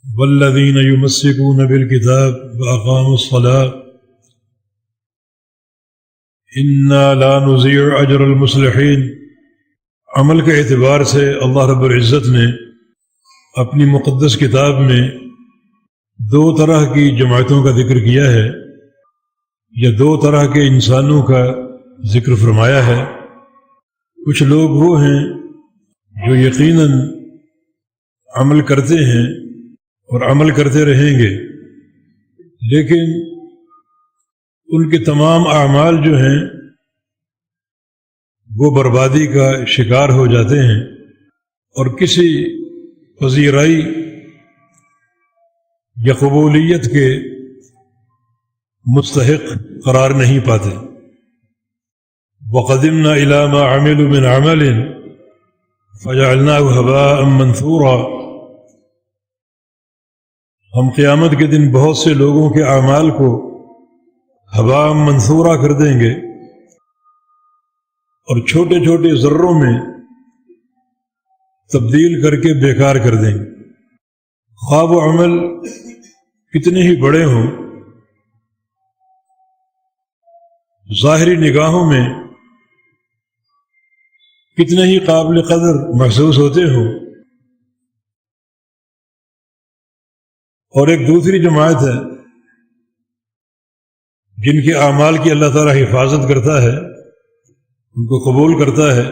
والذین یمسکون بالکتاب واقاموا الصلاۃ انا لا نضیع اجر المصلحین۔ عمل کے اعتبار سے اللہ رب العزت نے اپنی مقدس کتاب میں دو طرح کی جماعتوں کا ذکر کیا ہے، یا دو طرح کے انسانوں کا ذکر فرمایا ہے۔ کچھ لوگ وہ ہیں جو یقیناً عمل کرتے ہیں اور عمل کرتے رہیں گے، لیکن ان کے تمام اعمال جو ہیں وہ بربادی کا شکار ہو جاتے ہیں اور کسی پذیرائی یا قبولیت کے مستحق قرار نہیں پاتے۔ وَقَدِمْنَا إِلَىٰ مَا عَمِلُوا مِنْ عَمَلٍ فَجَعَلْنَاهُ هَبَاءً مَنْثُورًا۔ ہم قیامت کے دن بہت سے لوگوں کے اعمال کو ہوا منصورہ کر دیں گے اور چھوٹے چھوٹے ذروں میں تبدیل کر کے بیکار کر دیں گے۔ خواب و عمل کتنے ہی بڑے ہوں، ظاہری نگاہوں میں کتنے ہی قابل قدر محسوس ہوتے ہوں، اور ایک دوسری جماعت ہے جن کے اعمال کی اللہ تعالیٰ حفاظت کرتا ہے، ان کو قبول کرتا ہے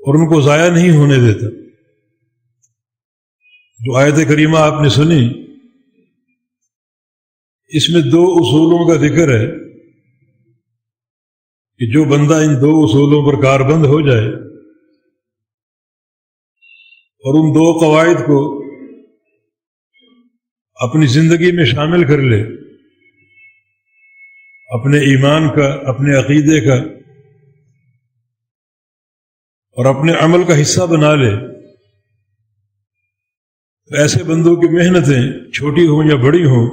اور ان کو ضائع نہیں ہونے دیتا۔ جو آیت کریمہ آپ نے سنی، اس میں دو اصولوں کا ذکر ہے کہ جو بندہ ان دو اصولوں پر کاربند ہو جائے اور ان دو قواعد کو اپنی زندگی میں شامل کر لے، اپنے ایمان کا، اپنے عقیدے کا اور اپنے عمل کا حصہ بنا لے، تو ایسے بندوں کی محنتیں چھوٹی ہوں یا بڑی ہوں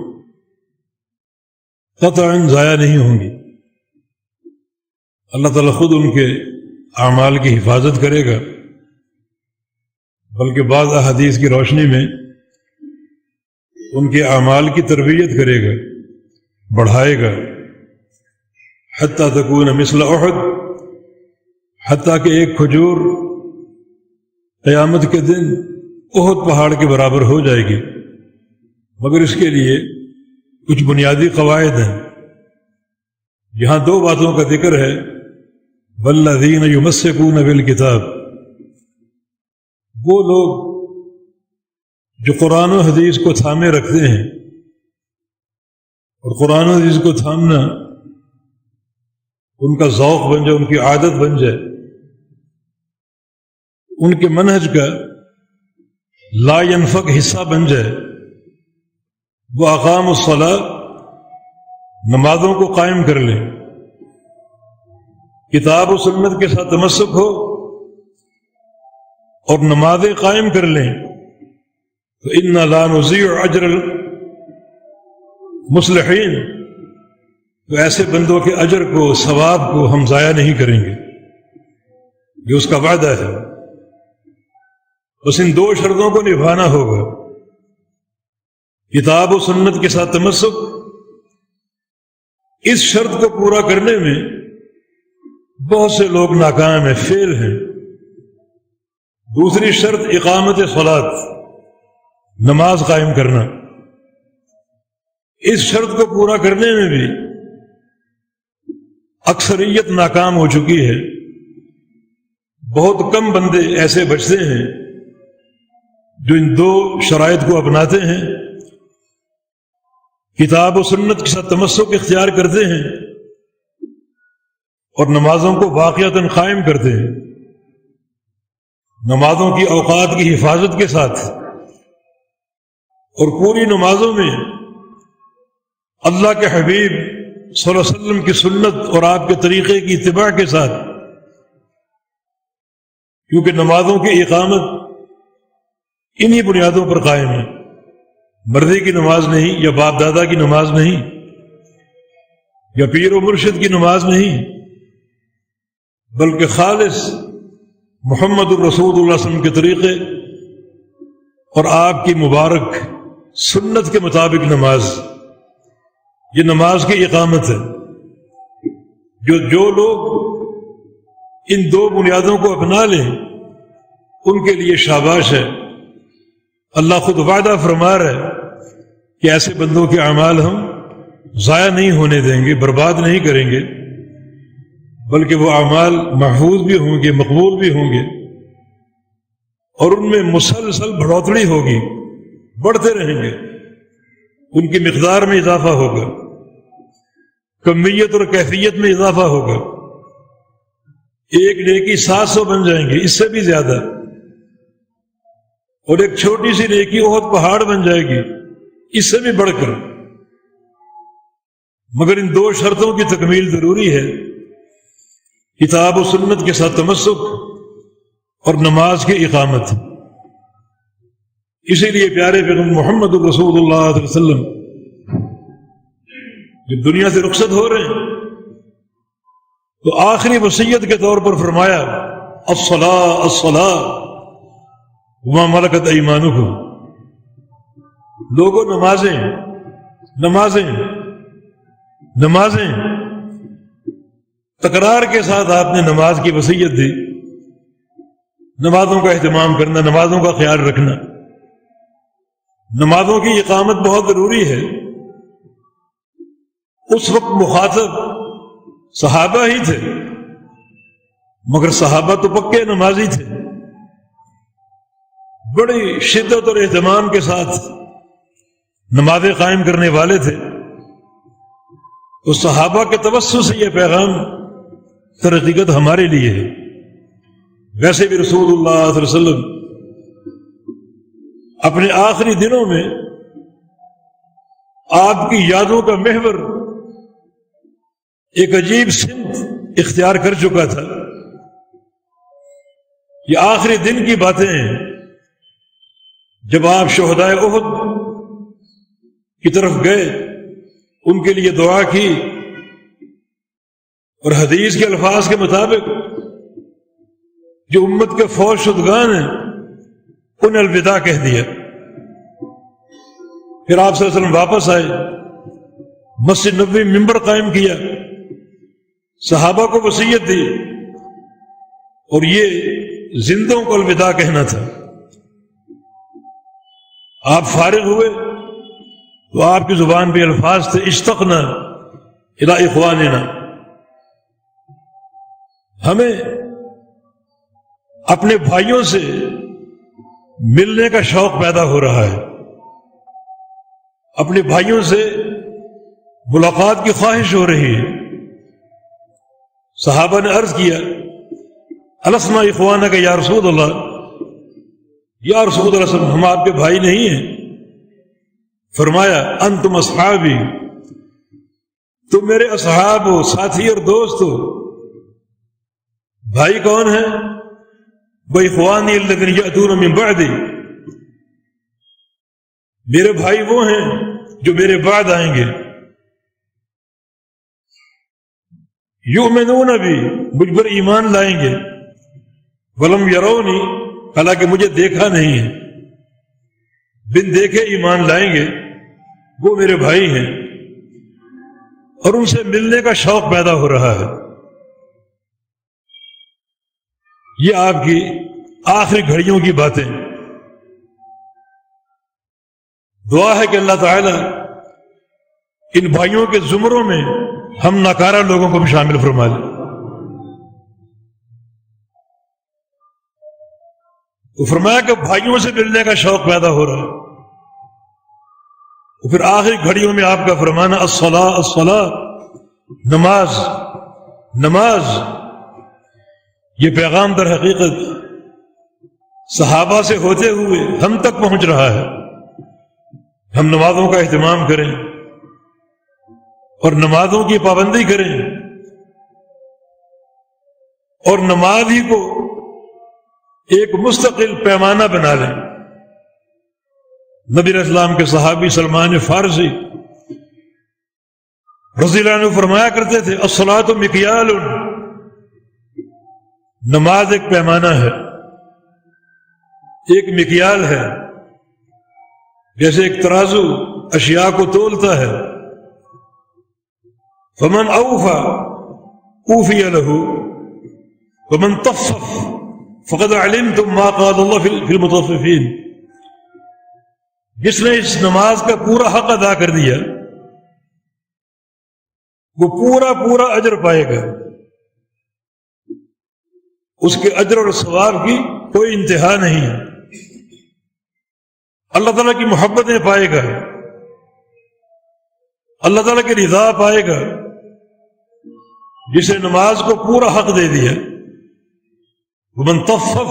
قطعاً ضائع نہیں ہوں گی۔ اللہ تعالیٰ خود ان کے اعمال کی حفاظت کرے گا، بلکہ بعض احادیث کی روشنی میں ان کے اعمال کی تربیت کرے گا، بڑھائے گا، حتیٰ تکون مثل احد، حتیٰ کہ ایک کھجور قیامت کے دن احد پہاڑ کے برابر ہو جائے گی، مگر اس کے لیے کچھ بنیادی قواعد ہیں۔ یہاں دو باتوں کا ذکر ہے، والذین یمسکون بالکتاب، وہ لوگ جو قرآن و حدیث کو تھامے رکھتے ہیں، اور قرآن و حدیث کو تھامنا ان کا ذوق بن جائے، ان کی عادت بن جائے، ان کے منہج کا لا ينفک حصہ بن جائے۔ وہ اقام الصلاۃ، نمازوں کو قائم کر لیں، کتاب و سنت کے ساتھ تمسک ہو اور نمازیں قائم کر لیں، تو انا لا نضیع اجر المصلحین، تو ایسے بندوں کے اجر کو، ثواب کو ہم ضائع نہیں کریں گے، یہ اس کا وعدہ ہے۔ بس ان دو شرطوں کو نبھانا ہوگا، کتاب و سنت کے ساتھ تمسک، اس شرط کو پورا کرنے میں بہت سے لوگ ناکام ہیں، فیل ہیں۔ دوسری شرط اقامت صلاۃ، نماز قائم کرنا، اس شرط کو پورا کرنے میں بھی اکثریت ناکام ہو چکی ہے۔ بہت کم بندے ایسے بچتے ہیں جو ان دو شرائط کو اپناتے ہیں، کتاب و سنت کے ساتھ تمسک اختیار کرتے ہیں اور نمازوں کو واقعتاً قائم کرتے ہیں، نمازوں کی اوقات کی حفاظت کے ساتھ، اور پوری نمازوں میں اللہ کے حبیب صلی اللہ علیہ وسلم کی سنت اور آپ کے طریقے کی اتباع کے ساتھ، کیونکہ نمازوں کی اقامت انہی بنیادوں پر قائم ہے، مرضی کی نماز نہیں، یا باپ دادا کی نماز نہیں، یا پیر و مرشد کی نماز نہیں، بلکہ خالص محمد الرسول اللہ صلی اللہ علیہ وسلم کے طریقے اور آپ کی مبارک سنت کے مطابق نماز، یہ نماز کی اقامت ہے۔ جو لوگ ان دو بنیادوں کو اپنا لیں ان کے لیے شاباش ہے۔ اللہ خود وعدہ فرما رہا ہے کہ ایسے بندوں کے اعمال ہم ضائع نہیں ہونے دیں گے، برباد نہیں کریں گے، بلکہ وہ اعمال محفوظ بھی ہوں گے، مقبول بھی ہوں گے، اور ان میں مسلسل بڑھوتری ہوگی، بڑھتے رہیں گے، ان کی مقدار میں اضافہ ہوگا، کمیت اور کیفیت میں اضافہ ہوگا۔ ایک نیکی 700 بن جائیں گے، اس سے بھی زیادہ، اور ایک چھوٹی سی نیکی احد پہاڑ بن جائے گی، اس سے بھی بڑھ کر۔ مگر ان دو شرطوں کی تکمیل ضروری ہے، کتاب و سنت کے ساتھ تمسک اور نماز کی اقامت۔ اسی لیے پیارے پیغمبر محمد رسول اللہ صلی اللہ علیہ وسلم جب دنیا سے رخصت ہو رہے ہیں تو آخری وصیت کے طور پر فرمایا الصلاۃ الصلاۃ وما ملکت ایمانکم، لوگوں نمازیں نمازیں نمازیں، تکرار کے ساتھ آپ نے نماز کی وصیت دی۔ نمازوں کا اہتمام کرنا، نمازوں کا خیال رکھنا، نمازوں کی اقامت بہت ضروری ہے۔ اس وقت مخاطب صحابہ ہی تھے، مگر صحابہ تو پکے نمازی تھے، بڑی شدت اور اہتمام کے ساتھ نمازیں قائم کرنے والے تھے۔ تو صحابہ کے توسط سے یہ پیغام در حقیقت ہمارے لیے ہے۔ ویسے بھی رسول اللہ صلی اللہ علیہ وسلم اپنے آخری دنوں میں آپ کی یادوں کا محور ایک عجیب سمت اختیار کر چکا تھا۔ یہ آخری دن کی باتیں ہیں جب آپ شہدائے احد کی طرف گئے، ان کے لیے دعا کی، اور حدیث کے الفاظ کے مطابق جو امت کے فوت شدگان ہیں انہیں الوداع کہہ دیا۔ پھر آپ صلی اللہ علیہ وسلم واپس آئے، مسجد نبوی ممبر قائم کیا، صحابہ کو وصیت دی، اور یہ زندوں کو الوداع کہنا تھا۔ آپ فارغ ہوئے تو آپ کی زبان پہ الفاظ تھے اشتقنا الی اخواننا، ہمیں اپنے بھائیوں سے ملنے کا شوق پیدا ہو رہا ہے، اپنے بھائیوں سے ملاقات کی خواہش ہو رہی ہے۔ صحابہ نے عرض کیا السنا اخوانک یا رسول اللہ، یا رسول اللہ صلی اللہ علیہ وسلم ہم آپ کے بھائی نہیں ہیں؟ فرمایا انتم اصحابی، تم میرے اصحاب ہو، ساتھی اور دوست ہو۔ بھائی کون ہیں؟ وَإِخْوَانِي الَّذِينَ يَأْتُونَ مِن بَعْدِي، میرے بھائی وہ ہیں جو میرے بعد آئیں گے۔ یؤمنون بی، مجھ پر ایمان لائیں گے، وَلَمْ يَرَوْنِي، حالانکہ مجھے دیکھا نہیں ہے، بن دیکھے ایمان لائیں گے، وہ میرے بھائی ہیں، اور ان سے ملنے کا شوق پیدا ہو رہا ہے۔ یہ آپ کی آخری گھڑیوں کی باتیں۔ دعا ہے کہ اللہ تعالی ان بھائیوں کے زمروں میں ہم ناکارہ لوگوں کو بھی شامل فرما لیں۔ تو فرمایا کہ بھائیوں سے ملنے کا شوق پیدا ہو رہا ہے، اور پھر آخری گھڑیوں میں آپ کا فرمانا الصلاۃ الصلاۃ، نماز نماز۔ یہ پیغام در حقیقت صحابہ سے ہوتے ہوئے ہم تک پہنچ رہا ہے۔ ہم نمازوں کا اہتمام کریں اور نمازوں کی پابندی کریں، اور نماز ہی کو ایک مستقل پیمانہ بنا لیں۔ نبی علیہ السلام کے صحابی سلمان فارسی رضی اللہ عنہ فرمایا کرتے تھے الصلاۃ مکیال، نماز ایک پیمانہ ہے، ایک مکیال ہے، جیسے ایک ترازو اشیاء کو تولتا ہے، فمن اوفى اوفی له ومن طفف فقد علمتم ما قال اللہ فی المطففین، جس نے اس نماز کا پورا حق ادا کر دیا وہ پورا اجر پائے گا، اس کے اجر اور ثواب کی کوئی انتہا نہیں ہے، اللہ تعالیٰ کی محبتیں پائے گا، اللہ تعالیٰ کی رضا پائے گا، جسے نماز کو پورا حق دے دیا، ومن طفف،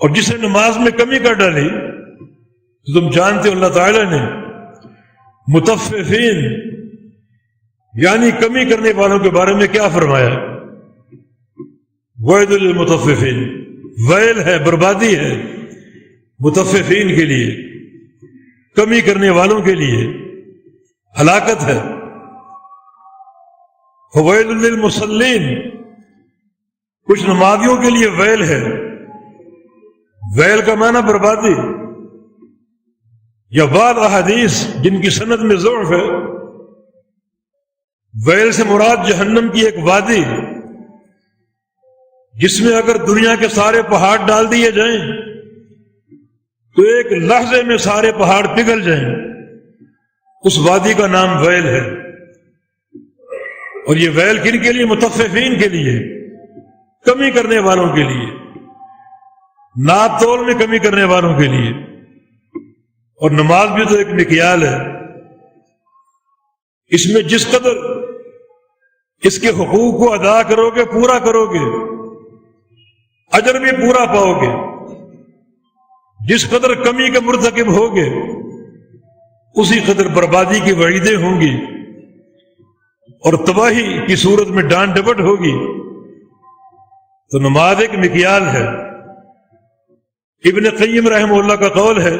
اور جسے نماز میں کمی کر ڈالی، تو تم جانتے ہو اللہ تعالیٰ نے مطففین یعنی کمی کرنے والوں کے بارے میں کیا فرمایا؟ ویل للمطففین، ویل ہے، بربادی ہے مطففین کے لیے، کمی کرنے والوں کے لیے ہلاکت ہے۔ فویل للمصلین، کچھ نمازیوں کے لیے ویل ہے، ویل کا معنی بربادی، یا بعض احادیث جن کی سند میں ضعف ہے، ویل سے مراد جہنم کی ایک وادی جس میں اگر دنیا کے سارے پہاڑ ڈال دیے جائیں تو ایک لحظے میں سارے پہاڑ پگھل جائیں، اس وادی کا نام ویل ہے۔ اور یہ ویل کن کے لیے؟ مطففین کے لیے، کمی کرنے والوں کے لیے، ناپ تول میں کمی کرنے والوں کے لیے۔ اور نماز بھی تو ایک مکیال ہے، اس میں جس قدر اس کے حقوق کو ادا کرو گے، پورا کرو گے، اجر بھی پورا پاؤ گے، جس قدر کمی کے مرتکب ہوگے اسی قدر بربادی کی وعیدیں ہوں گی اور تباہی کی صورت میں ڈانٹ ڈپٹ ہوگی۔ تو نماز ایک مکیال ہے۔ ابن قیم رحمہ اللہ کا قول ہے،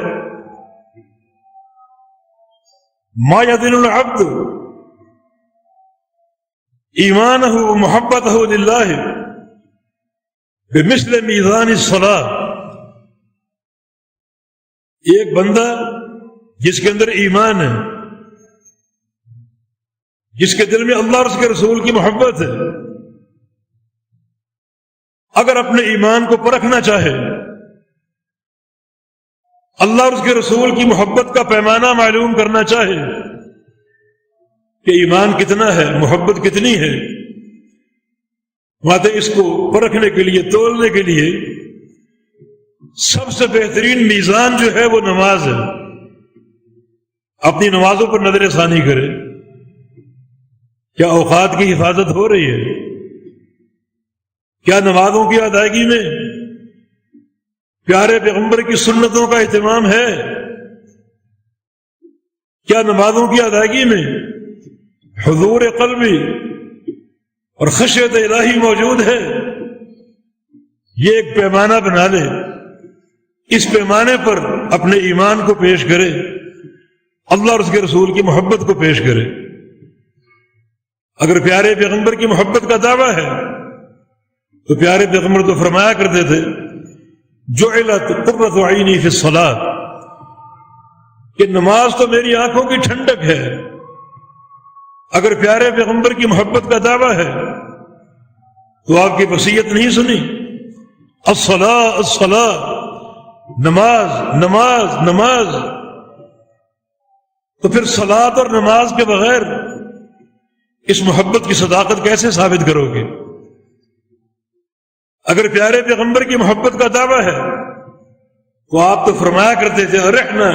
ما یدن العبد ایمانہ و محبتہ للہ بمثل میزان الصلاۃ، ایک بندہ جس کے اندر ایمان ہے، جس کے دل میں اللہ اور اس کے رسول کی محبت ہے، اگر اپنے ایمان کو پرکھنا چاہے، اللہ اور اس کے رسول کی محبت کا پیمانہ معلوم کرنا چاہے کہ ایمان کتنا ہے، محبت کتنی ہے، ماتے اس کو پرکھنے کے لیے، تولنے کے لیے سب سے بہترین میزان جو ہے وہ نماز ہے۔ اپنی نمازوں پر نظر ثانی کرے، کیا اوقات کی حفاظت ہو رہی ہے؟ کیا نمازوں کی ادائیگی میں پیارے پیغمبر کی سنتوں کا اہتمام ہے؟ کیا نمازوں کی ادائیگی میں حضور قلبی اور خشیت الہی موجود ہے؟ یہ ایک پیمانہ بنا لے، اس پیمانے پر اپنے ایمان کو پیش کرے، اللہ اور اس کے رسول کی محبت کو پیش کرے۔ اگر پیارے پیغمبر کی محبت کا دعویٰ ہے تو پیارے پیغمبر تو فرمایا کرتے تھے، جعلت قرۃ عینی فی الصلاۃ، کہ نماز تو میری آنکھوں کی ٹھنڈک ہے۔ اگر پیارے پیغمبر کی محبت کا دعویٰ ہے تو آپ کی وصیت نہیں سنی، الصلاۃ الصلاۃ، نماز نماز نماز۔ تو پھر صلاۃ اور نماز کے بغیر اس محبت کی صداقت کیسے ثابت کرو گے؟ اگر پیارے پیغمبر کی محبت کا دعویٰ ہے تو آپ تو فرمایا کرتے تھے، ارحنا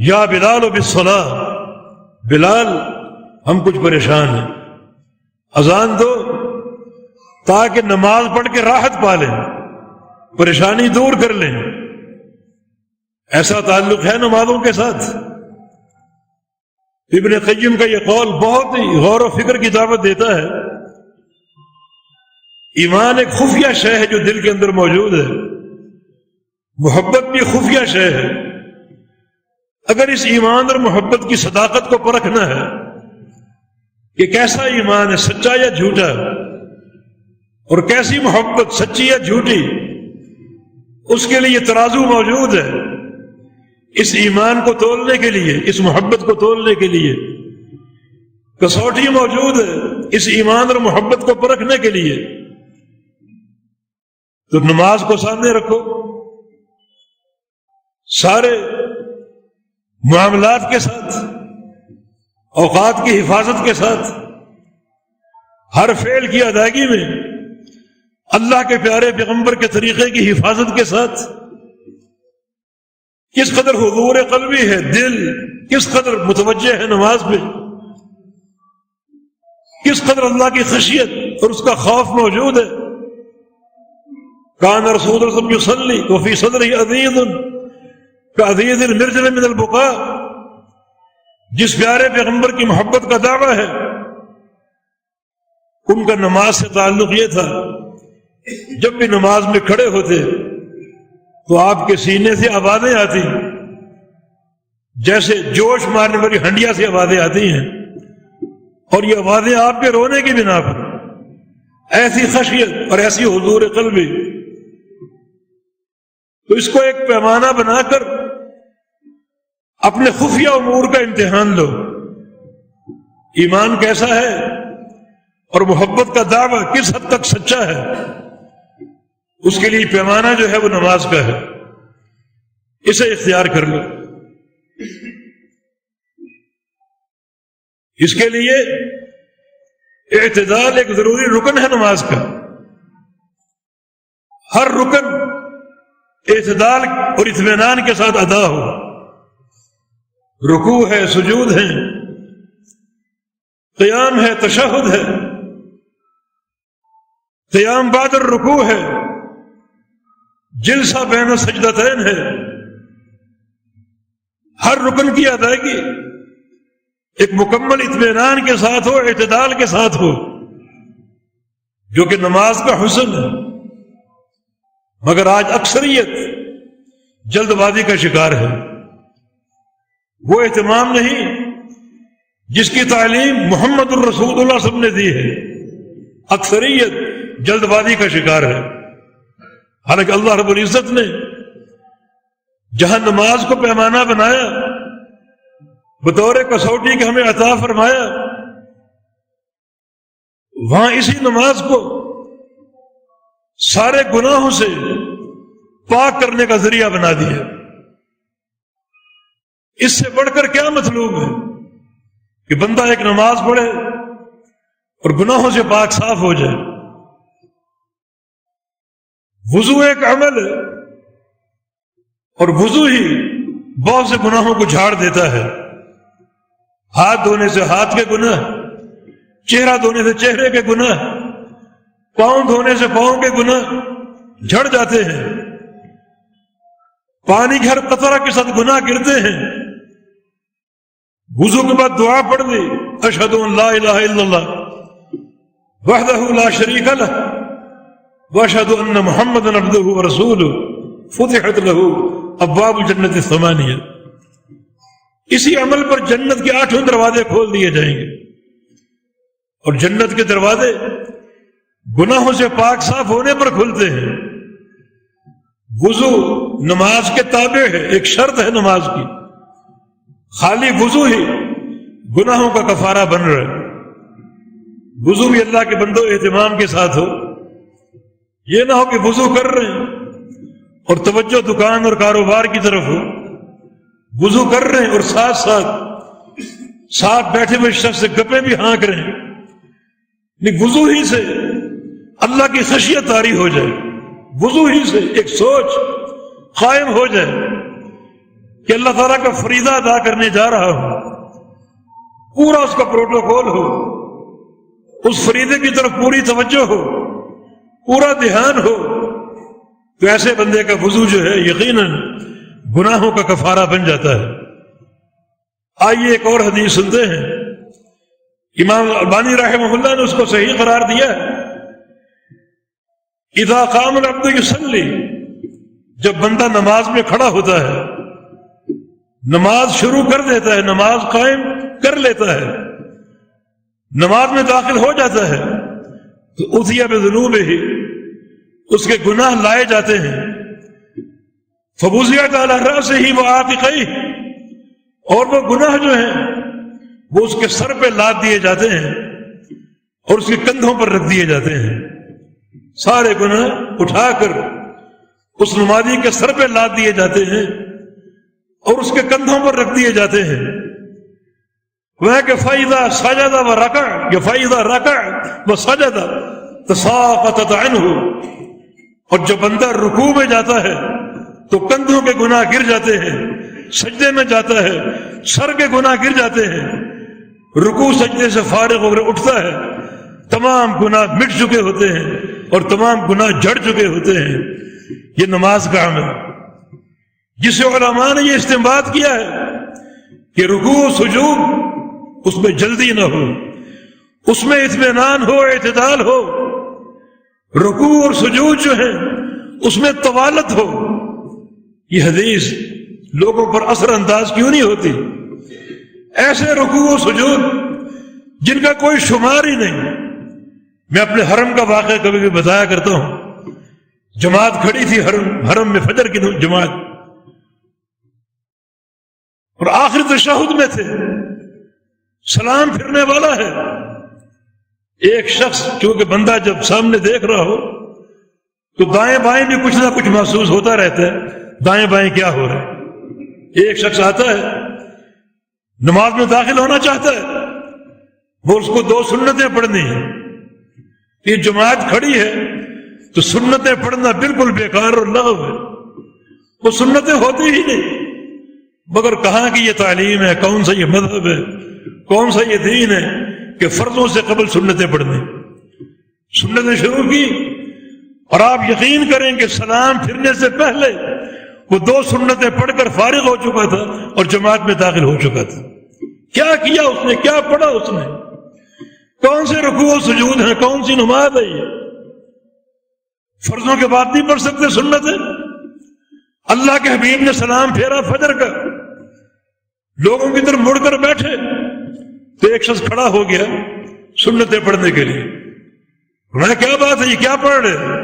یا بلال بالصلاۃ، بلال ہم کچھ پریشان ہیں، اذان دو تاکہ نماز پڑھ کے راحت پا لیں، پریشانی دور کر لیں۔ ایسا تعلق ہے نمازوں کے ساتھ۔ ابن قیم کا یہ قول بہت ہی غور و فکر کی دعوت دیتا ہے۔ ایمان ایک خفیہ شے ہے جو دل کے اندر موجود ہے، محبت بھی خفیہ شے ہے۔ اگر اس ایمان اور محبت کی صداقت کو پرکھنا ہے کہ کیسا ایمان ہے، سچا یا جھوٹا، اور کیسی محبت، سچی یا جھوٹی، اس کے لیے ترازو موجود ہے۔ اس ایمان کو تولنے کے لیے، اس محبت کو تولنے کے لیے کسوٹی موجود ہے، اس ایمان اور محبت کو پرکھنے کے لیے۔ تو نماز کو سامنے رکھو، سارے معاملات کے ساتھ، اوقات کی حفاظت کے ساتھ، ہر فعل کی ادائیگی میں اللہ کے پیارے پیغمبر کے طریقے کی حفاظت کے ساتھ۔ کس قدر حضور قلبی ہے دل، کس قدر متوجہ ہے نماز پہ، کس قدر اللہ کی خشیت اور اس کا خوف موجود ہے۔ کان رسول اللہ صلی اللہ علیہ وسلم یصلی وفی صدرہ عضیض کعضیض المرجل من البکاء، جس پیارے پیغمبر کی محبت کا دعویٰ ہے، ان کا نماز سے تعلق یہ تھا جب بھی نماز میں کھڑے ہوتے تو آپ کے سینے سے آوازیں آتی جیسے جوش مارنے والی ہنڈیا سے آوازیں آتی ہیں، اور یہ آوازیں آپ کے رونے کی بنا پر، ایسی خشیت اور ایسی حضور قلبی۔ تو اس کو ایک پیمانہ بنا کر اپنے خفیہ امور کا امتحان لو، ایمان کیسا ہے اور محبت کا دعویٰ کس حد تک سچا ہے۔ اس کے لیے پیمانہ جو ہے وہ نماز کا ہے، اسے اختیار کر لو۔ اس کے لیے اعتدال ایک ضروری رکن ہے نماز کا، ہر رکن اعتدال اور اطمینان کے ساتھ ادا ہو۔ رکوع ہے، سجود ہے، قیام ہے، تشہد ہے، قیام بعد الرکوع ہے، جلسہ بین السجدتین ہے۔ ہر رکن کی ادائیگی ایک مکمل اطمینان کے ساتھ ہو، اعتدال کے ساتھ ہو، جو کہ نماز کا حسن ہے۔ مگر آج اکثریت جلد بازی کا شکار ہے، وہ اہتمام نہیں جس کی تعلیم محمد الرسول اللہ صلی اللہ علیہ وسلم نے دی ہے۔ اکثریت جلد بازی کا شکار ہے، حالانکہ اللہ رب العزت نے جہاں نماز کو پیمانہ بنایا، بطور کسوٹی کے ہمیں عطا فرمایا، وہاں اسی نماز کو سارے گناہوں سے پاک کرنے کا ذریعہ بنا دیا۔ اس سے بڑھ کر کیا مطلوب ہے کہ بندہ ایک نماز پڑھے اور گناہوں سے پاک صاف ہو جائے۔ وضو ایک عمل ہے، اور وضو ہی بہت سے گناہوں کو جھاڑ دیتا ہے۔ ہاتھ دھونے سے ہاتھ کے گناہ، چہرہ دھونے سے چہرے کے گناہ، پاؤں دھونے سے پاؤں کے گناہ جھڑ جاتے ہیں۔ پانی کے ہر قطرہ کے ساتھ گناہ گرتے ہیں۔ وضو کے بعد دعا پڑھ دی، اشہد ان لا الہ الا اللہ وحدہ لا شریک لہ واشہد ان محمدا عبدہ ورسولہ فتحت لہ ابواب الجنت الثمانیہ۔ اسی عمل پر جنت کے 8 دروازے کھول دیے جائیں گے، اور جنت کے دروازے گناہوں سے پاک صاف ہونے پر کھلتے ہیں۔ وضو نماز کے تابع ہے، ایک شرط ہے نماز کی۔ خالی وضو ہی گناہوں کا کفارہ بن رہا ہے۔ وضو بھی اللہ کے بندوں اہتمام کے ساتھ ہو، یہ نہ ہو کہ وضو کر رہے ہیں اور توجہ دکان اور کاروبار کی طرف ہو، وضو کر رہے ہیں اور ساتھ بیٹھے ہوئے شخص سے گپیں بھی ہانک رہے ہیں۔ لیکن وضو ہی سے اللہ کی خشیت طاری ہو جائے، وضو ہی سے ایک سوچ قائم ہو جائے کہ اللہ تعالیٰ کا فریضہ ادا کرنے جا رہا ہوں، پورا اس کا پروٹوکول ہو، اس فریضے کی طرف پوری توجہ ہو، پورا دھیان ہو، تو ایسے بندے کا وضو جو ہے یقیناً گناہوں کا کفارہ بن جاتا ہے۔ آئیے ایک اور حدیث سنتے ہیں، امام البانی رحمہ اللہ نے اس کو صحیح قرار دیا ہے۔ اذا قام العبد یصلی، جب بندہ نماز میں کھڑا ہوتا ہے، نماز شروع کر دیتا ہے، نماز قائم کر لیتا ہے، نماز میں داخل ہو جاتا ہے، تو اُتِیَ بِذُنُوبِهِ، اس کے گناہ لائے جاتے ہیں۔ فبوزیت علی رأسہ وعاتقیہ، اور وہ گناہ جو ہیں وہ اس کے سر پہ لاد دیے جاتے ہیں اور اس کے کندھوں پر رکھ دیے جاتے ہیں. سارے گناہ اٹھا کر اس نمازی کے سر پہ لاد دیے جاتے ہیں اور اس کے کندھوں پر رکھ دیے جاتے ہیں. وہ کہ فائدہ سجد و رکع، یا فائدہ رکع و سجد تساقطت عنہ، اور جب بندہ رکوع میں جاتا ہے تو کندھوں کے گناہ گر جاتے ہیں، سجدے میں جاتا ہے سر کے گناہ گر جاتے ہیں، رکوع سجدے سے فارغ ہو کر اٹھتا ہے تمام گناہ مٹ چکے ہوتے ہیں اور تمام گناہ جھڑ چکے ہوتے ہیں. یہ نماز کا عمل جسے علماء نے یہ استنباط کیا ہے کہ رکوع و سجود اس میں جلدی نہ ہو، اس میں اطمینان ہو، اعتدال ہو. رکوع اور سجود جو ہے اس میں طوالت ہو. یہ حدیث لوگوں پر اثر انداز کیوں نہیں ہوتی؟ ایسے رکوع و سجود جن کا کوئی شمار ہی نہیں. میں اپنے حرم کا واقعہ کبھی بھی بتایا کرتا ہوں. جماعت کھڑی تھی حرم میں، فجر کی جماعت، اور آخری تشہد میں تھے، سلام پھرنے والا ہے. ایک شخص، کیونکہ بندہ جب سامنے دیکھ رہا ہو تو دائیں بائیں بھی کچھ نہ کچھ محسوس ہوتا رہتا ہے، دائیں بائیں کیا ہو رہا ہے. ایک شخص آتا ہے، نماز میں داخل ہونا چاہتا ہے، وہ اس کو 2 سنتیں پڑھنی ہیں. یہ جماعت کھڑی ہے تو سنتیں پڑھنا بالکل بیکار اور لغو ہے، وہ سنتیں ہوتی ہی نہیں. مگر کہاں کی یہ تعلیم ہے، کون سا یہ مذہب ہے، کون سا یہ دین ہے کہ فرضوں سے قبل سنتیں پڑھنی. سنتیں شروع کی اور آپ یقین کریں کہ سلام پھرنے سے پہلے وہ 2 سنتیں پڑھ کر فارغ ہو چکا تھا اور جماعت میں داخل ہو چکا تھا. کیا کیا اس نے، کیا پڑھا اس نے، کون سے رکوع و سجود ہیں، کون سی نماز ہے یہ؟ فرضوں کے بعد نہیں پڑھ سکتے سنتیں؟ اللہ کے حبیب نے سلام پھیرا فجر کا، لوگوں کی طرف مڑ کر بیٹھے تو ایک شخص کھڑا ہو گیا سنتیں پڑھنے کے لیے. میں کیا بات ہے، یہ کیا پڑھ رہے؟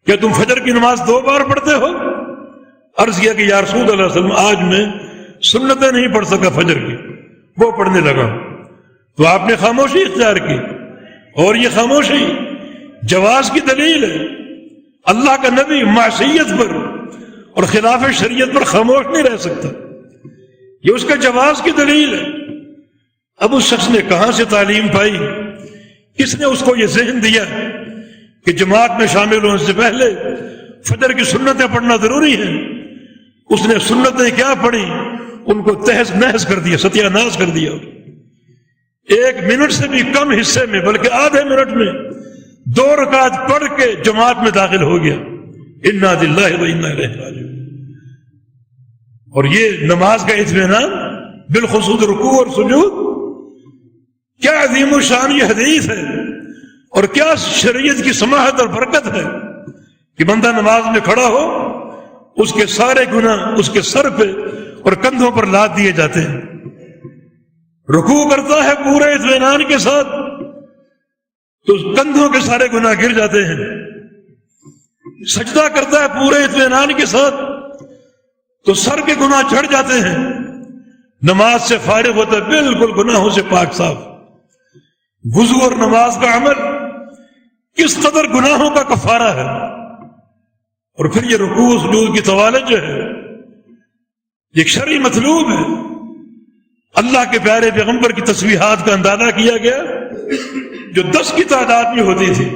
کیا تم فجر کی نماز 2 بار پڑھتے ہو؟ عرض کیا کہ یا رسول اللہ صلی اللہ علیہ وسلم آج میں سنتیں نہیں پڑھ سکا فجر کی، وہ پڑھنے لگا. تو آپ نے خاموشی اختیار کی، اور یہ خاموشی جواز کی دلیل ہے. اللہ کا نبی معصیت پر اور خلاف شریعت پر خاموش نہیں رہ سکتا، یہ اس کا جواز کی دلیل ہے. اب اس شخص نے کہاں سے تعلیم پائی؟ کس نے اس کو یہ ذہن دیا کہ جماعت میں شامل ہونے سے پہلے فجر کی سنتیں پڑھنا ضروری ہے؟ اس نے سنتیں کیا پڑھی، ان کو تہس نہس کر دیا، ستیہ ناس کر دیا. 1 منٹ سے بھی کم حصے میں، بلکہ آدھے منٹ میں 2 رکعت پڑھ کے جماعت میں داخل ہو گیا. انا للہ و انا الیہ راجعون. اور یہ نماز کا اطمینان، بالخصوص رکوع اور سجود، کیا عظیم الشان یہ حدیث ہے، اور کیا شریعت کی سماعت اور برکت ہے کہ بندہ نماز میں کھڑا ہو، اس کے سارے گناہ اس کے سر پہ اور کندھوں پر لاد دیے جاتے ہیں. رکوع کرتا ہے پورے اطمینان کے ساتھ تو کندھوں کے سارے گناہ گر جاتے ہیں. سجدہ کرتا ہے پورے اطمینان کے ساتھ تو سر کے گناہ جھڑ جاتے ہیں. نماز سے فارغ ہوتا ہے بالکل گناہوں سے پاک صاف. وضو اور نماز کا عمل کس قدر گناہوں کا کفارہ ہے. اور پھر یہ رکوع و سجود کی طوالت جو ہے یہ ایک شرعی مطلوب ہے. اللہ کے پیارے پیغمبر کی تسبیحات کا اندازہ کیا گیا جو 10 کی تعداد میں ہوتی تھی.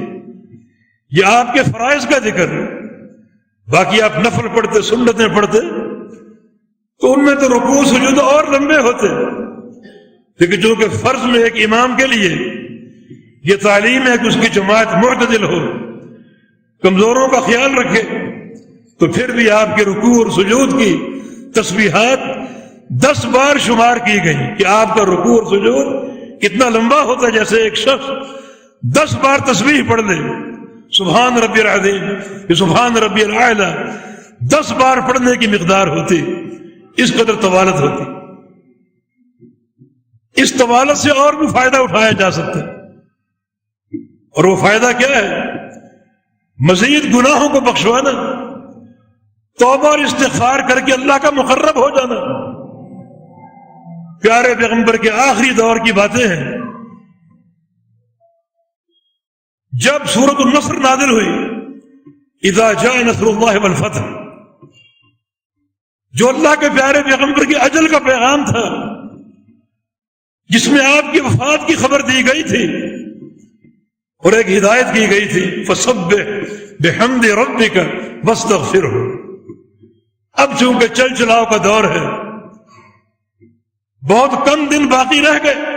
یہ آپ کے فرائض کا ذکر ہے. باقی آپ نفل پڑھتے، سنتیں پڑھتے تو ان میں تو رکوع سجود اور لمبے ہوتے، لیکن جو کہ فرض میں ایک امام کے لیے یہ تعلیم ہے کہ اس کی جماعت معتدل ہو، کمزوروں کا خیال رکھے، تو پھر بھی آپ کے رکوع اور سجود کی تسبیحات 10 بار شمار کی گئی کہ آپ کا رکوع اور سجود کتنا لمبا ہوتا ہے. جیسے ایک شخص 10 بار تسبیح پڑھ لے، سبحان ربی العظیم، سبحان ربی الاعلی، 10 بار پڑھنے کی مقدار ہوتی، اس قدر طوالت ہوتی. اس طوالت سے اور بھی فائدہ اٹھایا جا سکتا ہے. اور وہ فائدہ کیا ہے؟ مزید گناہوں کو بخشوانا، توبہ اور استغفار کر کے اللہ کا مقرب ہو جانا پیارے پیغمبر کے آخری دور کی باتیں ہیں. جب سورۃ النصر نازل ہوئی، اذا جاء نصر اللہ والفتح، جو اللہ کے پیارے پیغمبر کے اجل کا پیغام تھا، جس میں آپ کی وفات کی خبر دی گئی تھی اور ایک ہدایت کی گئی تھی، فسبح بحمد ربک واستغفرہ. اب چونکہ چل چلاؤ کا دور ہے، بہت کم دن باقی رہ گئے،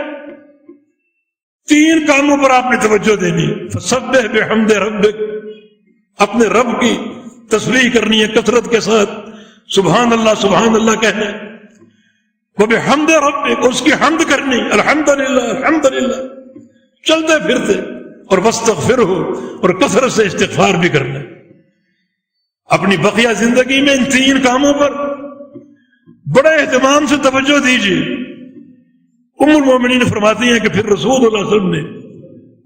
3 کاموں پر آپ نے توجہ دینی. فسبح بحمد ربک، اپنے رب کی تسبیح کرنی ہے کثرت کے ساتھ، سبحان اللہ کہنا. وبحمد ربک، اس کی حمد کرنی، الحمدللہ چلتے پھرتے. اور واستغفرہ، اور کثرت سے استغفار بھی کرنا. اپنی بقیہ زندگی میں ان 3 کاموں پر بڑے اہتمام سے توجہ دیجیے. ام المومنین فرماتی ہیں کہ پھر رسول اللہ صلی اللہ علیہ وسلم نے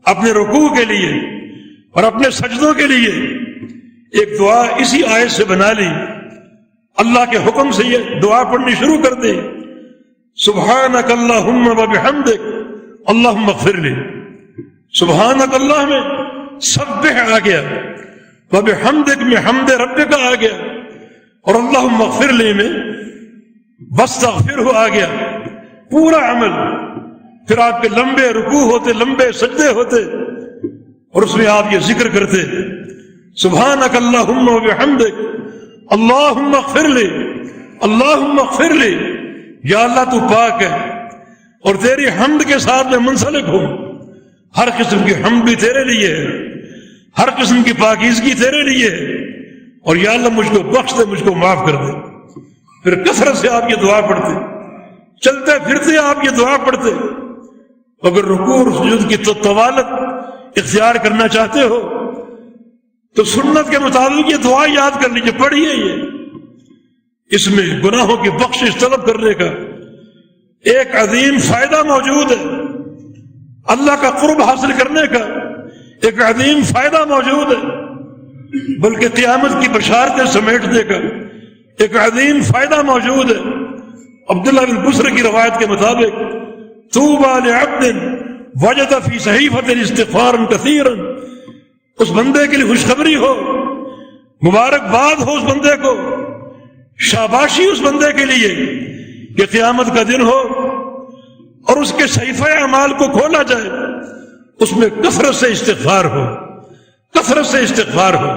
اپنے رکوع کے لیے اور اپنے سجدوں کے لیے ایک دعا اسی آیت سے بنا لی. اللہ کے حکم سے یہ دعا پڑھنی شروع کر دی. سبحانک اللہم وبحمدک اللہم اغفر لی. سبحانک اللہ میں سبح آ گیا، وبحمدک میں حمد ربک آ گیا، اور اللہم اغفر لی میں واستغفرہ آ گیا. پورا عمل. پھر آپ کے لمبے رکوع ہوتے، لمبے سجدے ہوتے، اور اس میں آپ یہ ذکر کرتے، سبحانک اللہم وبحمدک اللہم اغفر لی، اللہم اغفر لی. یا اللہ تو پاک ہے اور تیری حمد کے ساتھ میں منسلک ہوں. ہر قسم کی حمد بھی تیرے لیے ہے، ہر قسم کی پاکیزگی تیرے لیے ہے، اور یا اللہ مجھ کو بخش دے، مجھ کو معاف کر دے. پھر کثرت سے آپ یہ دعا پڑھتے، چلتے پھرتے آپ یہ دعا پڑھتے. اگر رکوع اور سجود کی تو طوالت اختیار کرنا چاہتے ہو تو سنت کے مطابق یہ دعا یاد کر لیجیے، پڑھیے. اس میں گناہوں کی بخشش طلب کرنے کا ایک عظیم فائدہ موجود ہے. اللہ کا قرب حاصل کرنے کا ایک عظیم فائدہ موجود ہے، بلکہ قیامت کی بشارتیں سمیٹنے کا ایک عظیم فائدہ موجود ہے. عبداللہ بن بصر کی روایت کے مطابق طوبى لعبد وجد فی صحیفۃ استغفارا کثیرا، اس بندے کے لیے خوشخبری ہو، مبارکباد ہو اس بندے کو، شاباشی اس بندے کے لیے کہ قیامت کا دن ہو اور اس کے صحیفہ اعمال کو کھولا جائے، اس میں کثرت سے استغفار ہو، کثرت سے استغفار ہو.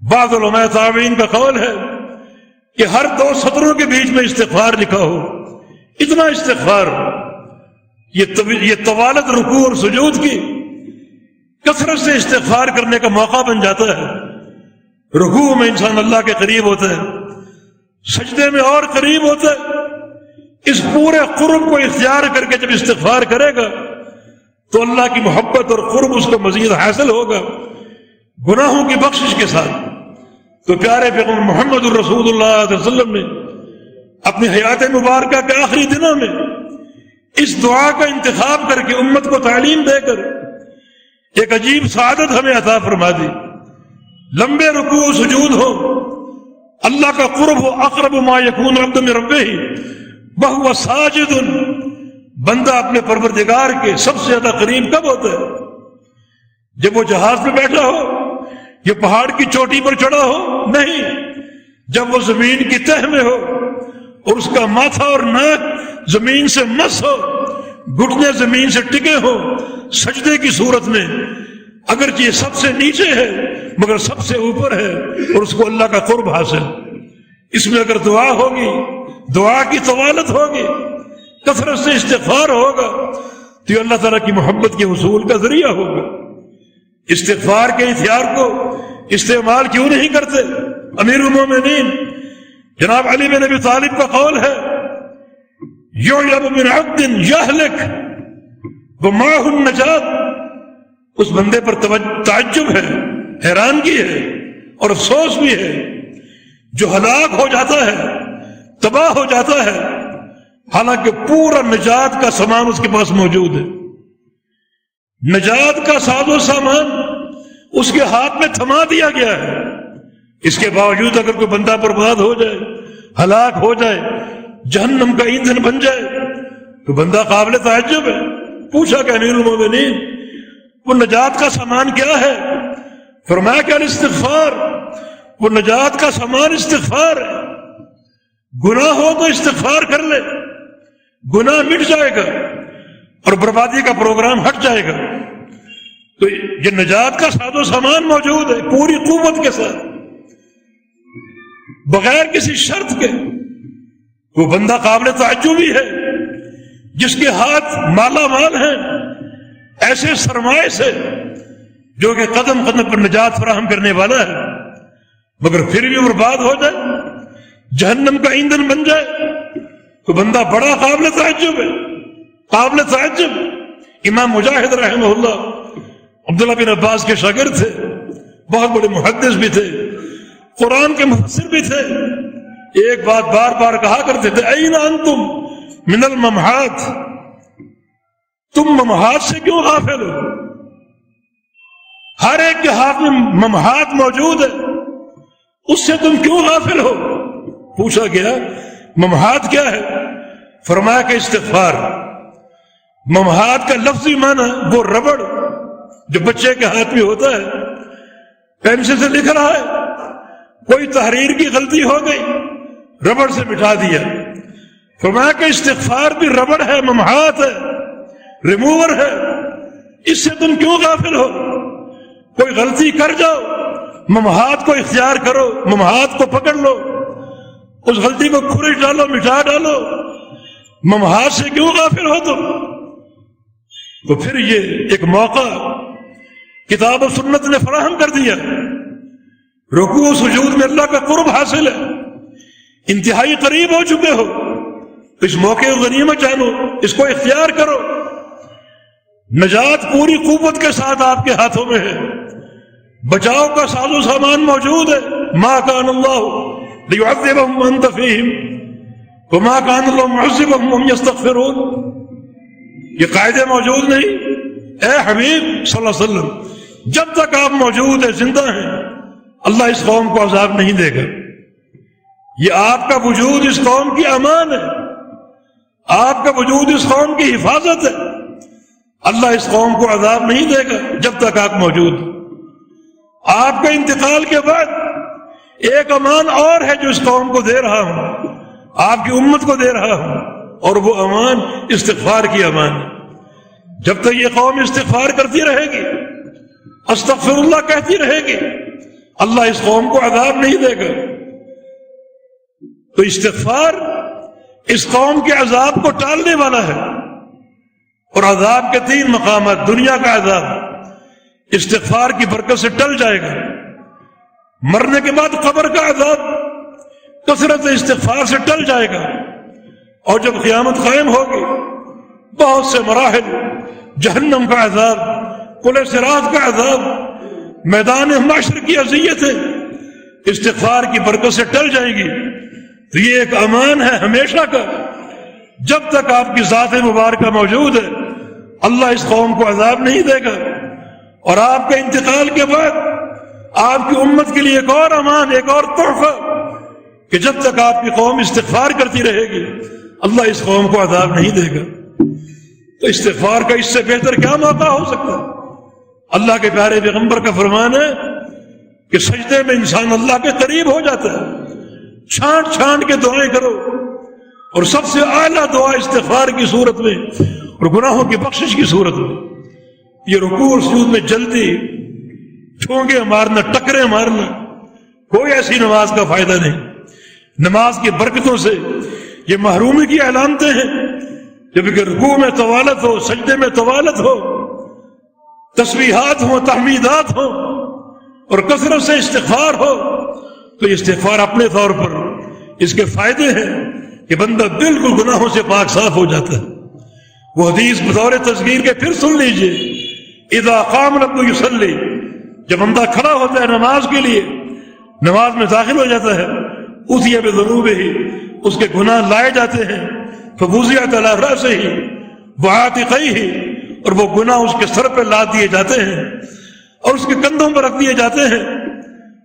بعض علماء تابعین کا قول ہے کہ ہر 2 سطروں کے بیچ میں استغفار لکھا ہو. اتنا استغفار، یہ طوالت رکوع اور سجود کی کثرت سے استغفار کرنے کا موقع بن جاتا ہے. رکوع میں انسان اللہ کے قریب ہوتا ہے، سجدے میں اور قریب ہوتا ہے. اس پورے قرب کو اختیار کر کے جب استغفار کرے گا تو اللہ کی محبت اور قرب اس کو مزید حاصل ہوگا گناہوں کی بخشش کے ساتھ. تو پیارے پیغمبر محمد الرسول اللہ علیہ وسلم نے اپنی حیات مبارکہ کے آخری دنوں میں اس دعا کا انتخاب کر کے امت کو تعلیم دے کر ایک عجیب سعادت ہمیں عطا فرما دی. لمبے رکوع و سجود ہو، اللہ کا قرب ہو. اقرب ما یکون العبد من ربہ وہو ساجد، بندہ اپنے پروردگار کے سب سے زیادہ قریب کب ہوتا ہے؟ جب وہ جہاز پہ بیٹھا ہو یا پہاڑ کی چوٹی پر چڑھا ہو؟ نہیں، جب وہ زمین کی تہ میں ہو اور اس کا ماتھا اور ناک زمین سے مس ہو، گھٹنے زمین سے ٹکے ہو، سجدے کی صورت میں، اگرچہ یہ سب سے نیچے ہے مگر سب سے اوپر ہے، اور اس کو اللہ کا قرب حاصل. اس میں اگر دعا ہوگی، دعا کی طوالت ہوگی، کثرت سے استغفار ہوگا تو یہ اللہ تعالیٰ کی محبت کے حصول کا ذریعہ ہوگا. استغفار کے ہتھیار کو استعمال کیوں نہیں کرتے؟ امیر المومنین جناب علی بن ابی طالب کا قول ہے، یعجب من عبد یہلک ومعہ النجات. اس بندے پر تعجب ہے، حیرانگی ہے اور افسوس بھی ہے جو ہلاک ہو جاتا ہے، تباہ ہو جاتا ہے، حالانکہ پورا نجات کا سامان اس کے پاس موجود ہے. نجات کا ساز و سامان اس کے ہاتھ میں تھما دیا گیا ہے. اس کے باوجود اگر کوئی بندہ برباد ہو جائے، ہلاک ہو جائے، جہنم کا ایندھن بن جائے تو بندہ قابل تعجب ہے۔ پوچھا کہ امیر المومنین وہ نجات کا سامان کیا ہے؟ فرمایا کہ الاستغفار، وہ نجات کا سامان استغفار ہے۔ گناہ ہو تو استغفار کر لے، گناہ مٹ جائے گا اور بربادی کا پروگرام ہٹ جائے گا۔ تو یہ نجات کا ساز و سامان موجود ہے پوری قوت کے ساتھ، بغیر کسی شرط کے۔ وہ بندہ قابل تعجبی ہے جس کے ہاتھ مالا مال ہیں ایسے سرمائے سے جو کہ قدم قدم پر نجات فراہم کرنے والا ہے، مگر پھر بھی برباد ہو جائے، جہنم کا ایندھن بن جائے تو بندہ بڑا قابل تعجب ہے، قابل تعجب۔ امام مجاہد رحمہ اللہ عبداللہ بن عباس کے شاگرد تھے، بہت بڑے محدث بھی تھے، قرآن کے مفسر بھی تھے۔ ایک بات بار بار کہا کرتے تھے، این انتم من الممحات، تم ممحات سے کیوں غافل ہو؟ ہر ایک کے ہاتھ میں ممحات موجود ہے، اس سے تم کیوں غافل ہو؟ پوچھا گیا ممحات کیا ہے؟ فرمایا کہ استغفار۔ ممحات کا لفظی معنی وہ ربڑ جو بچے کے ہاتھ میں ہوتا ہے، پینسل سے لکھ رہا ہے، کوئی تحریر کی غلطی ہو گئی، ربڑ سے مٹا دیا۔ فرمایا کہ استغفار بھی ربڑ ہے، ممحات ہے، ریموور ہے، اس سے تم کیوں غافل ہو؟ کوئی غلطی کر جاؤ، ممحات کو اختیار کرو، ممحات کو پکڑ لو، اس غلطی کو کھرچ ڈالو، مٹا ڈالو، ممحات سے کیوں غافل ہو تم؟ تو پھر یہ ایک موقع کتاب و سنت نے فراہم کر دیا، رکوع و سجود میں اللہ کا قرب حاصل ہے، انتہائی قریب ہو چکے ہو، تو اس موقع کو غنیمت جانو، اس کو اختیار کرو۔ نجات پوری قوت کے ساتھ آپ کے ہاتھوں میں ہے، بچاؤ کا ساز و سامان موجود ہے۔ ما کان اللہ لیعذبہم وانت فیہم وما کان اللہ معذبہم وہم یستغفرون، یہ قاعدے موجود نہیں۔ اے حبیب صلی اللہ علیہ وسلم، جب تک آپ موجود ہیں، زندہ ہیں، اللہ اس قوم کو عذاب نہیں دے گا۔ یہ آپ کا وجود اس قوم کی امان ہے، آپ کا وجود اس قوم کی حفاظت ہے۔ اللہ اس قوم کو عذاب نہیں دے گا جب تک آپ موجود ہیں۔ آپ کے انتقال کے بعد ایک امان اور ہے جو اس قوم کو دے رہا ہوں، آپ کی امت کو دے رہا ہوں، اور وہ امان استغفار کی امان ہے۔ جب تک یہ قوم استغفار کرتی رہے گی، استغفر اللہ کہتی رہے گی، اللہ اس قوم کو عذاب نہیں دے گا۔ تو استغفار اس قوم کے عذاب کو ٹالنے والا ہے، اور عذاب کے 3 مقامات، دنیا کا عذاب استغفار کی برکت سے ٹل جائے گا، مرنے کے بعد قبر کا عذاب کثرت استغفار سے ٹل جائے گا، اور جب قیامت قائم ہوگی بہت سے مراحل، جہنم کا عذاب، پل صراط کا عذاب، میدان محشر کی اذیتیں استغفار کی برکت سے ٹل جائے گی۔ تو یہ ایک امان ہے ہمیشہ کا، جب تک آپ کی ذات مبارکہ موجود ہے اللہ اس قوم کو عذاب نہیں دے گا۔ اور آپ کے انتقال کے بعد آپ کی امت کے لیے ایک اور امان، ایک اور تحفہ، کہ جب تک آپ کی قوم استغفار کرتی رہے گی اللہ اس قوم کو عذاب نہیں دے گا۔ تو استغفار کا اس سے بہتر کیا موقع ہو سکتا ہے؟ اللہ کے پیارے پیغمبر کا فرمان ہے کہ سجدے میں انسان اللہ کے قریب ہو جاتا ہے۔ چھانٹ چھانٹ کے دعائیں کرو، اور سب سے اعلیٰ دعا استغفار کی صورت میں اور گناہوں کی بخشش کی صورت میں۔ یہ رکوع اور سجود میں جلدی ٹھونگے مارنا، ٹکرے مارنا، کوئی ایسی نماز کا فائدہ نہیں۔ نماز کی برکتوں سے یہ محرومی کی علامتیں ہیں، جب کہ رکوع میں طوالت ہو، سجدے میں طوالت ہو، تسبیحات ہوں، تحمیدات ہوں، اور کثرت سے استغفار ہو، تو یہ استغفار اپنے طور پر اس کے فائدے ہیں کہ بندہ بالکل گناہوں سے پاک صاف ہو جاتا ہے۔ وہ حدیث بطور تذکیر کے پھر سن لیجئے، اذا قام العبد یصلی، جب بندہ کھڑا ہوتا ہے نماز کے لیے، نماز میں داخل ہو جاتا ہے، اتی بذنوبہ، اس کے گناہ لائے جاتے ہیں، فوضعت علی رأسہ وعاتقیہ، اور وہ گناہ اس کے سر پہ لا دیے جاتے ہیں اور اس کے کندھوں پر رکھ دیے جاتے ہیں،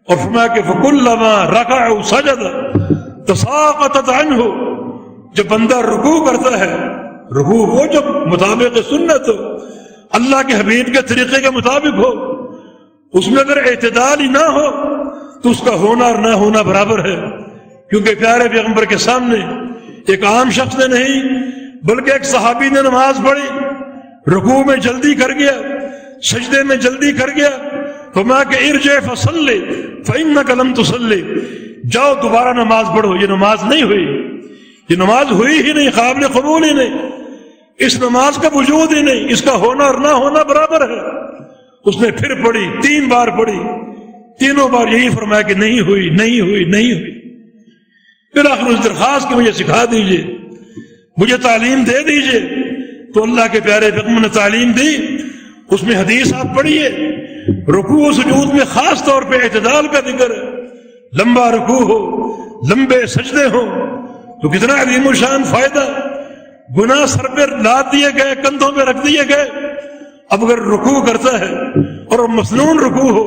اور فرمایا کہ فَكُلَّمَا رَكَعَ سَجَدَ تَسَاقَطَتْ عَنْهُ، جب بندہ رکوع کرتا ہے، رکوع وہ جب مطابق سنت ہو، اللہ کے حبیب کے طریقے کے مطابق ہو، اس میں اگر اعتدال ہی نہ ہو تو اس کا ہونا اور نہ ہونا برابر ہے، کیونکہ پیارے پیغمبر کے سامنے ایک عام شخص نے نہیں بلکہ ایک صحابی نے نماز پڑھی، رکوع میں جلدی کر گیا، سجدے میں جلدی کر گیا، فرمایا کہ ارجع فصلی فإنک لم تصلی، جاؤ دوبارہ نماز پڑھو، یہ نماز نہیں ہوئی، یہ نماز ہوئی ہی نہیں، قابل قبول ہی نہیں، اس نماز کا وجود ہی نہیں، اس کا ہونا اور نہ ہونا برابر ہے۔ اس نے پھر پڑھی، 3 بار پڑھی، تینوں بار یہی فرمایا کہ نہیں ہوئی نہیں ہوئی نہیں ہوئی۔ پھر آخر اس درخواست کہ مجھے سکھا دیجئے، مجھے تعلیم دے دیجئے، تو اللہ کے پیارے پیغمبر نے تعلیم دی۔ اس میں حدیث آپ پڑھیے، رکوع و سجود میں خاص طور پہ اعتدال کا ذکر ہے، لمبا رکوع ہو، لمبے سجدے ہوں، تو کتنا عظیم الشان فائدہ۔ گناہ سر پہ لاد دیے گئے، کندھوں پہ رکھ دیے گئے، اب اگر رکوع کرتا ہے اور مسنون رکوع ہو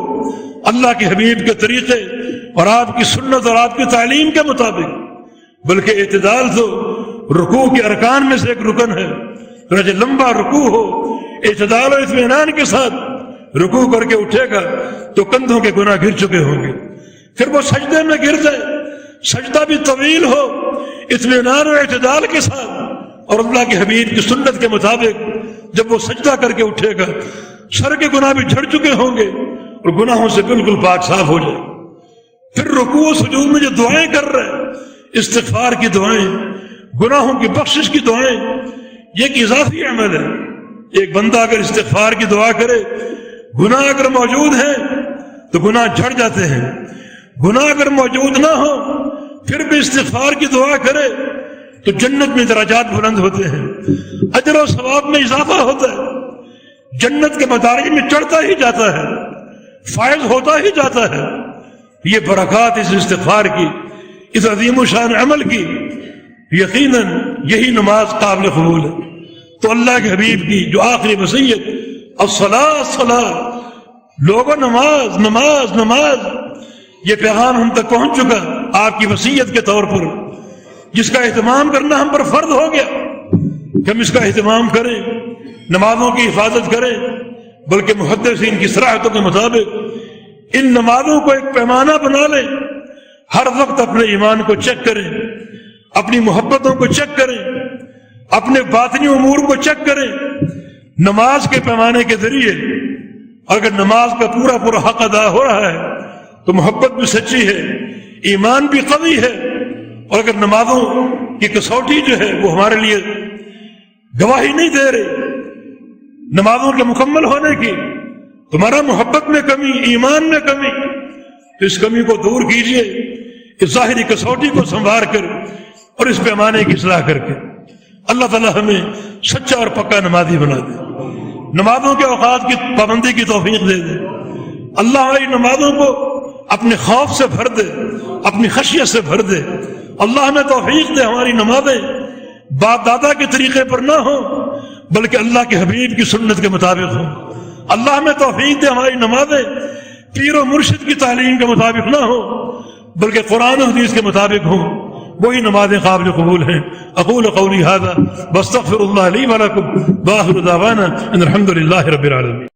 اللہ کے حبیب کے طریقے اور آپ کی سنت اور آپ کی تعلیم کے مطابق، بلکہ اعتدال تو رکوع کے ارکان میں سے ایک رکن ہے، چنانچہ لمبا رکوع ہو، اعتدال اور اطمینان کے ساتھ رکوع کر کے اٹھے گا تو کندھوں کے گناہ گر چکے ہوں گے۔ پھر وہ سجدے میں گر جائے، سجدہ بھی طویل ہو، اطمینان اور اعتدال کے ساتھ، اور اللہ کے حبیب کی سنت کے مطابق جب وہ سجدہ کر کے اٹھے گا سر کے گناہ بھی جھڑ چکے ہوں گے اور گناہوں سے بالکل پاک صاف ہو جائے۔ پھر رکوع و سجود میں جو دعائیں کر رہے، استغفار کی دعائیں، گناہوں کی بخشش کی دعائیں، یہ ایک اضافی عمل ہے۔ ایک بندہ اگر استغفار کی دعا کرے، گناہ اگر موجود ہیں تو گناہ جھڑ جاتے ہیں، گناہ اگر موجود نہ ہو پھر بھی استغفار کی دعا کرے تو جنت میں درجات بلند ہوتے ہیں، اجر و ثواب میں اضافہ ہوتا ہے، جنت کے مدارج میں چڑھتا ہی جاتا ہے، فائز ہوتا ہی جاتا ہے۔ یہ برکات اس استغفار کی، اس عظیم الشان عمل کی، یقیناً یہی نماز قابل قبول ہے۔ تو اللہ کے حبیب کی جو آخری وصیت الصلاۃ الصلاۃ، لوگوں نماز نماز نماز، یہ پیغام ہم تک پہنچ چکا آپ کی وصیت کے طور پر، جس کا اہتمام کرنا ہم پر فرض ہو گیا کہ ہم اس کا اہتمام کریں، نمازوں کی حفاظت کریں، بلکہ محدثین کی صراحتوں کے مطابق ان نمازوں کو ایک پیمانہ بنا لیں، ہر وقت اپنے ایمان کو چیک کریں، اپنی محبتوں کو چیک کریں، اپنے باطنی امور کو چیک کریں، نماز کے پیمانے کے ذریعے اگر نماز کا پورا پورا حق ادا ہو رہا ہے تو محبت بھی سچی ہے، ایمان بھی قوی ہے، اور اگر نمازوں کی کسوٹی جو ہے وہ ہمارے لیے گواہی نہیں دے رہی نمازوں کے مکمل ہونے کی، تمہارا محبت میں کمی، ایمان میں کمی، تو اس کمی کو دور کیجئے، اس ظاہری کسوٹی کو سنوار کر اور اس پیمانے کی اصلاح کر کے۔ اللہ تعالیٰ ہمیں سچا اور پکا نمازی بنا دے، نمازوں کے اوقات کی پابندی کی توفیق دے دے۔ اللہ ہماری نمازوں کو اپنے خوف سے بھر دے، اپنی خشیت سے بھر دے۔ اللہ ہمیں توفیق دے ہماری نمازیں باپ دادا کے طریقے پر نہ ہوں بلکہ اللہ کے حبیب کی سنت کے مطابق ہوں۔ اللہ ہمیں توفیق دے ہماری نمازیں پیر و مرشد کی تعلیم کے مطابق نہ ہوں بلکہ قرآن و حدیث کے مطابق ہوں، وہی نمازیں قابل قبول ہیں۔ اقول قولی ھذا واستغفر اللہ لی ولکم وآخر دعوانا ان الحمد للہ رب العالمین۔